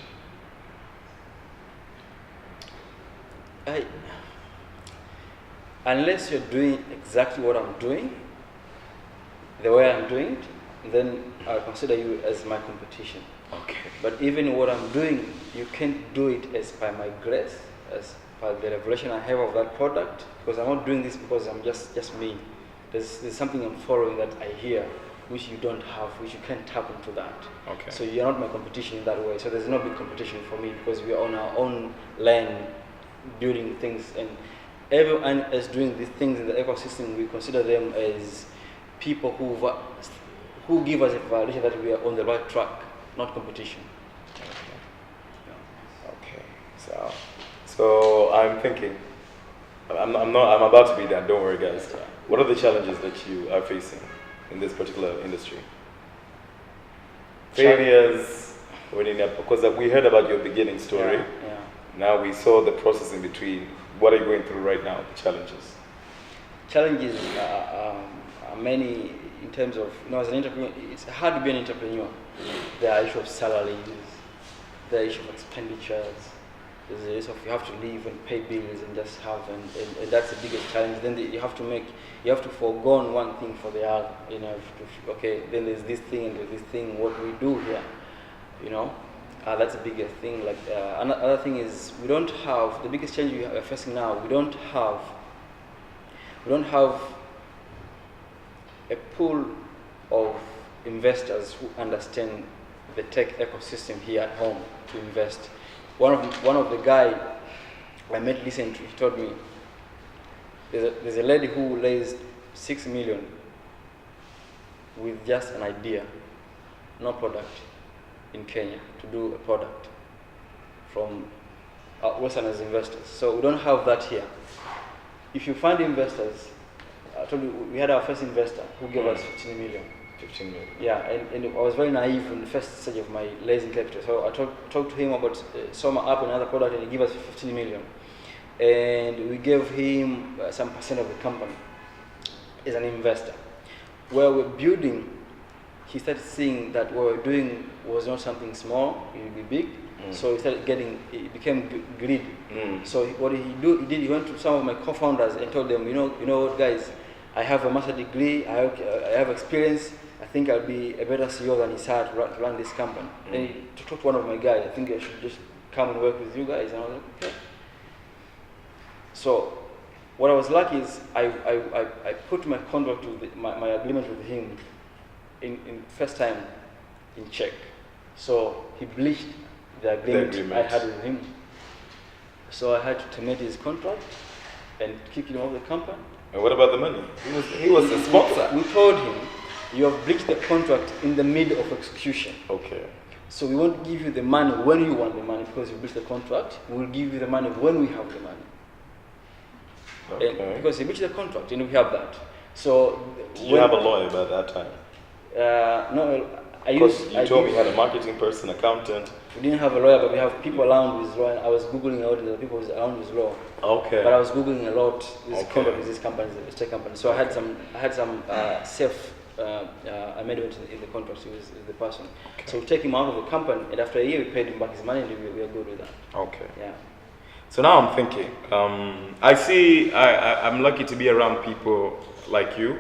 Unless you're doing exactly what I'm doing, the way I'm doing it, then I'll consider you as my competition. Okay. But even what I'm doing, you can't do it as by my grace, as by the revelation I have of that product, because I'm not doing this because I'm just me. There's something I'm following that I hear, which you don't have, which you can't tap into that. Okay. So you're not my competition in that way. So there's no big competition for me because we are on our own land building things, and everyone is doing these things in the ecosystem. We consider them as people who give us a validation that we are on the right track, not competition. Okay. So I'm thinking, I'm about to be done. Don't worry, guys. What are the challenges that you are facing in this particular industry? Failures, because we heard about your beginning story. Yeah. Now we saw the process in between. What are you going through right now? The challenges. Challenges are many in terms of, as an entrepreneur, it's hard to be an entrepreneur. There are issues of salaries, there are issues of expenditures, there's the issue of you have to live and pay bills and just have, and that's the biggest challenge. Then you have to forego one thing for the other. Then there's this thing and there's this thing. What we do here, that's the biggest thing. Another thing is we don't have the biggest challenge we are facing now. We don't have a pool of investors who understand the tech ecosystem here at home to invest. One of the guy I met recently, he told me there's a lady who raised 6 million with just an idea, no product, in Kenya to do a product from Westerners investors. So we don't have that here. If you find investors, I told you we had our first investor who gave us 15 million. 15 million. Yeah, and I was very naive in the first stage of my raising capital. So I talked to him about Soma App, another product, and he gave us 15 million. And we gave him some percent of the company as an investor. Where we're building, he started seeing that what we're doing was not something small, it would be big. So he became greedy. So what he went to some of my co-founders and told them, you know what, guys, I have a master's degree, I have experience, I think I'll be a better CEO than Isaya to run this company. And to talk to one of my guys, I think I should just come and work with you guys. And I was like, okay. So what I was lucky is I put my contract with my agreement with him in first time in check. So he bleached the agreement I had with him. So I had to terminate his contract and kick him off the company. And what about the money? He was a sponsor. We told him, you have breached the contract in the middle of execution. Okay. So we won't give you the money when you want the money because you breached the contract. We'll give you the money when we have the money. Okay. Because he breached the contract and we have that. So did you have a lawyer by that time? No, You told me you had a marketing person, accountant. We didn't have a lawyer, but we have people around with law. I was Googling a lot of the people around with law. Okay. But I was Googling a lot with contract with this company, this tech company. So I had some self amendment in the contract with the person. Okay. So we take him out of the company, and after a year we paid him back his money, and we are good with that. Okay. Yeah. So now I'm thinking, I'm lucky to be around people like you.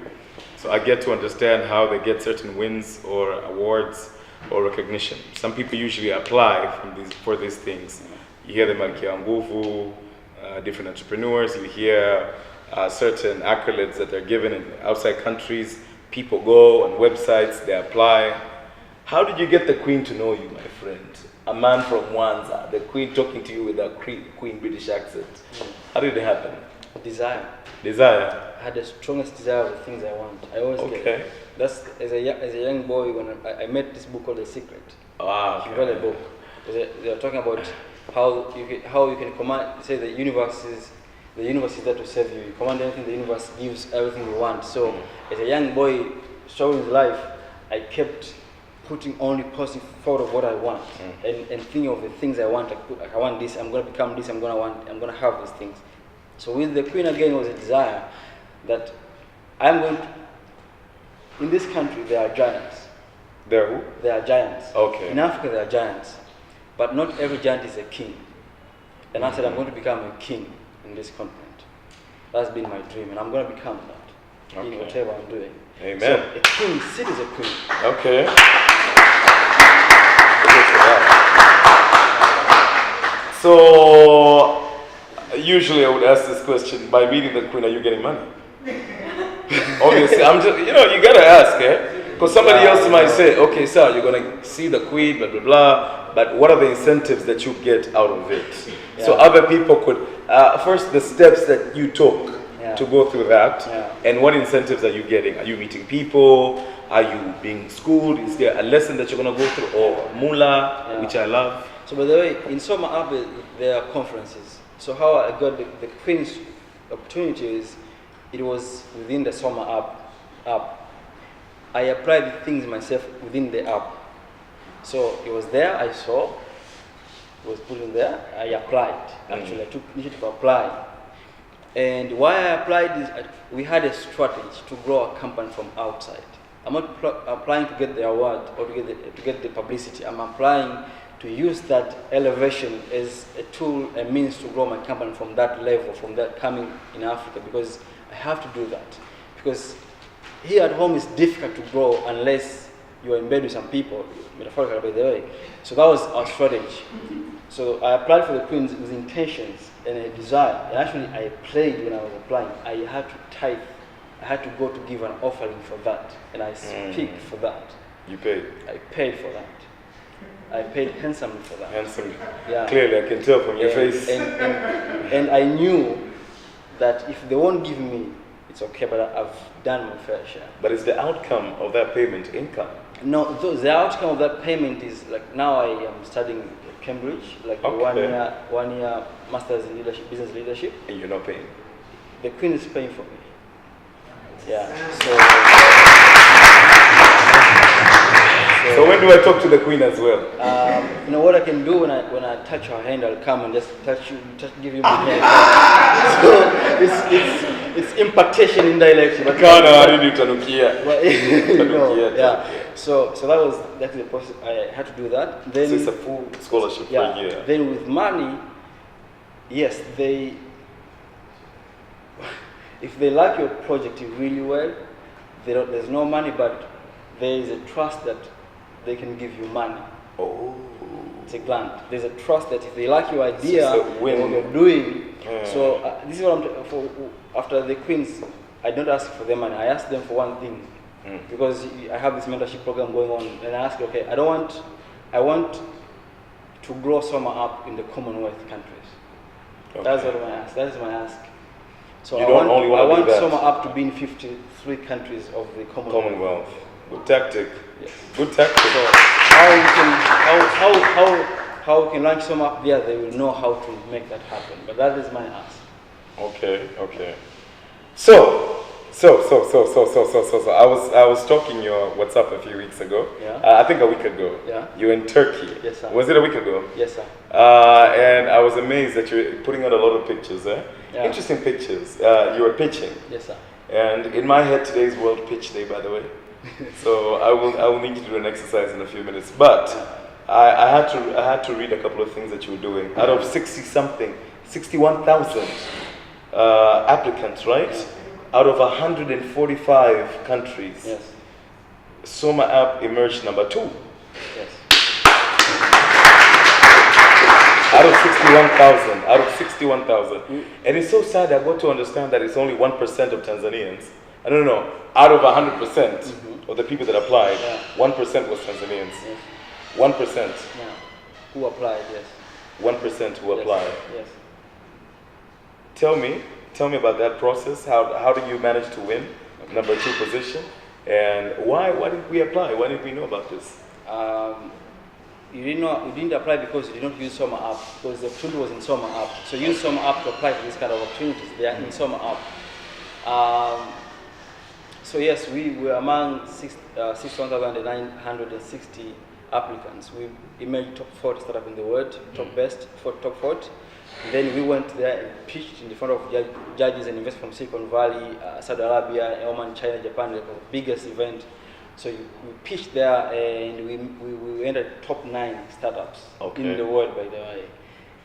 So I get to understand how they get certain wins or awards or recognition. Some people usually apply for these things. You hear them like Nguvu, different entrepreneurs. You hear certain accolades that they're given in outside countries. People go on websites, they apply. How did you get the Queen to know you, my friend? A man from Mwanza, the Queen talking to you with a Queen British accent. How did it happen? Desire. Desire? I had the strongest desire of the things I want. I always get. That's as a young boy when I met this book called The Secret. Okay. You read a book. They were talking about how you can command. Say the universe is there to serve you. You command anything, the universe gives everything you want. So as a young boy struggling with life, I kept putting only positive thought of what I want and thinking of the things I want. I want this. I'm gonna become this. I'm gonna have these things. So with the Queen again was a desire that I'm going to, in this country there are giants. There who? There are giants. Okay. In Africa there are giants. But not every giant is a king. And I said I'm going to become a king in this continent. That's been my dream and I'm going to become that in whatever I'm doing. Amen. So a king, city is a queen. Okay. So usually I would ask this question, by meeting the Queen, are you getting money? Obviously, I'm just, you gotta ask, because somebody else might say, okay, sir, you're gonna see the Queen, blah, blah, blah, but what are the incentives that you get out of it? Yeah. So other people could, first the steps that you took to go through that, and what incentives are you getting? Are you meeting people? Are you being schooled? Is there a lesson that you're gonna go through, or mula, which I love? So by the way, in Soma Apps, there are conferences. So how I got the Queen's opportunity is, it was within the Soma app. I applied the things myself within the app. So it was there, I saw, it was put in there, I applied. Actually, I took initiative to apply. And why I applied is we had a strategy to grow a company from outside. I'm not applying to get the award or to get the publicity. I'm applying to use that elevation as a tool, a means to grow my company from that level, from that coming in Africa, because I have to do that. Because here at home it's difficult to grow unless you're in bed with some people, metaphorically by the way. So that was our strategy. So I applied for the Queens with intentions and a desire. And actually I prayed when I was applying. I had to tithe. I had to go to give an offering for that. And I speak for that. You paid? I paid for that. I paid handsomely for that. Handsomely. Yeah. Clearly, I can tell from your face. And I knew that if they won't give me, it's okay, but I've done my fair share. But is the outcome of that payment income? No, the outcome of that payment is like now I am studying at Cambridge, like a 1 year master's in leadership, business leadership. And you're not paying? The Queen is paying for me. Yeah. So. So when do I talk to the queen as well? You know what I can do when I touch her hand, I'll come and just give you my hand. So it's impartation indirectly. But yeah. So that's the process. I had to do that. Then so it's a full scholarship for a year. Then with money, yes, if they like your project really well, there's no money, but there is a trust that they can give you money. Oh. It's a grant. There's a trust that if they like your idea, what you're doing. So this is what after the Queens, I don't ask for their money. I ask them for one thing. Because I have this mentorship program going on, and I ask, okay, I want to grow Soma App in the Commonwealth countries. Okay. That's what I ask. That is my ask. So I want Soma App to be in 53 countries of the Commonwealth. Good tactic. Yes. Good tactic. So how we can launch Soma App there, they will know how to make that happen. But that is my ask. Okay. So I was talking your WhatsApp a few weeks ago. Yeah. I think a week ago. Yeah. You were in Turkey. Yes, sir. Was it a week ago? Yes, sir. And I was amazed that you were putting out a lot of pictures. Yeah. Interesting pictures. You were pitching. Yes, sir. And in my head, today is World Pitch Day, by the way. So I will need you to do an exercise in a few minutes. But I had to read a couple of things that you were doing. Out of 61,000 applicants, right? Yeah. Out of 145 countries, Yes. Soma App emerged number 2. Yes. Out of 61,000. And it's so sad I got to understand that it's only 1% of Tanzanians. I don't know. Out of 100% of the people that applied, 1% was Tanzanians. Yes. 1%. Yeah. Who applied? Yes. 1% who applied. Yes. Tell me about that process. How did you manage to win number 2 position? And why did we apply? Why did we know about this? You didn't apply because you did not use Soma App, because the opportunity was in Soma App. So use Soma App to apply for this kind of opportunities. They are in Soma App. So yes, we were among 6,960 applicants. We emerged top 40 startup in the world, top 40. And then we went there and pitched in front of judges and investors from Silicon Valley, Saudi Arabia, Oman, China, Japan. It was the biggest event. So we pitched there, and we entered top 9 startups in the world, by the way.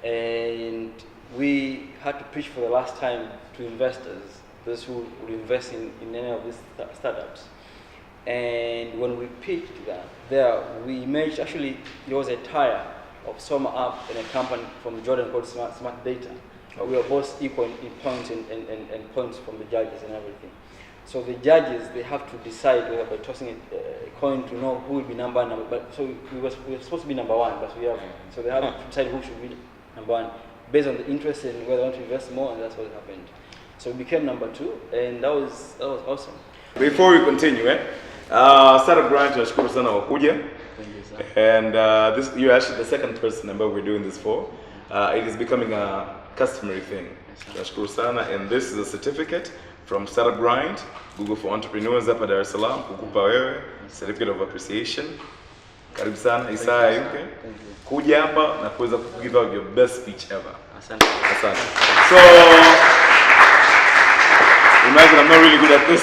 And we had to pitch for the last time to investors, those who would invest in any of these startups. And when we pitched there, we emerged. Actually, there was a tie of Soma App and a company from Jordan called Smart Data. We were both equal in points and points from the judges and everything. So the judges, they have to decide whether by tossing a coin to know who will be number one. But so we were supposed to be number 1, but we have. So they have to decide who should be number 1 based on the interest and whether they want to invest more, and that's what happened. So we became number 2, and that was awesome. Before we continue, Startup Grind, tunashukuru sana kwa kuja. And you're actually the second person we're doing this for. It is becoming a customary thing. Tunashukuru sana, and this is a certificate from Startup Grind, Google for Entrepreneurs hapa Dar es Salaam, kukupa wewe certificate of appreciation. Karibu sana Isaya Yunge. Kuja hapa na kuweza give out your best speech ever. Asante. So imagine I'm not really good at this.